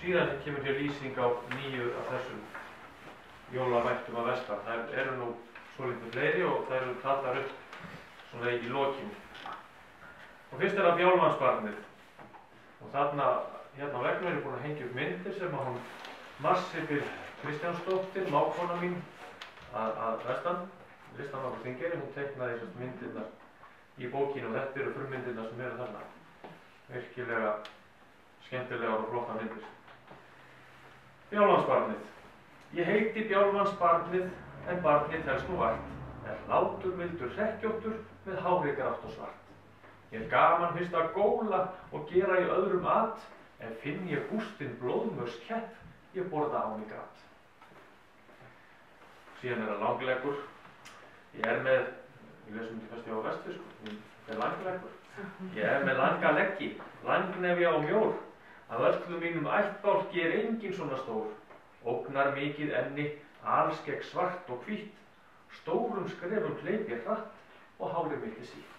Síðan kemur hér lýsing á 9 af þessum jólavættum að vestan. Þær eru nú svolítið fleiri og þær eru taldar upp svona í lokin. Og fyrst það Bjálfansbarnið. Og þarna, hérna á veggnum er ég búinn að hengja upp myndir sem að hún Marsibil Kristjánsdóttir, mágkona mín að vestan, listamann á Þingeyri, hún teiknaði þessast myndirnar í bókinu og þetta eru frummyndirnar sem eru þarna. Virkilega skemmtilegar og flotta myndir. Bjálfansbarnið. Ég heiti Bjálfansbarnið, en barnið telst nú vart. Er láturmildur hrekkjóttur með hári grátt og svart. Ég er gaman fyrst að góla og gera í öðrum at, en finn ég gústinn blóðmörs kepp, ég borða á mig grátt. Síðan er það langleggur. Ég er með, ég lesum þetta fyrst ég á vestfisku, þetta er langleggur. Ég er með langa leggi, langnefja og mjór. Af öllum mínum ættbálki er engin svona stór. Ógnar mikið enni, alskegg svart og hvítt. Stórum skrefum hleyp ég hratt og hárið mitt er sítt.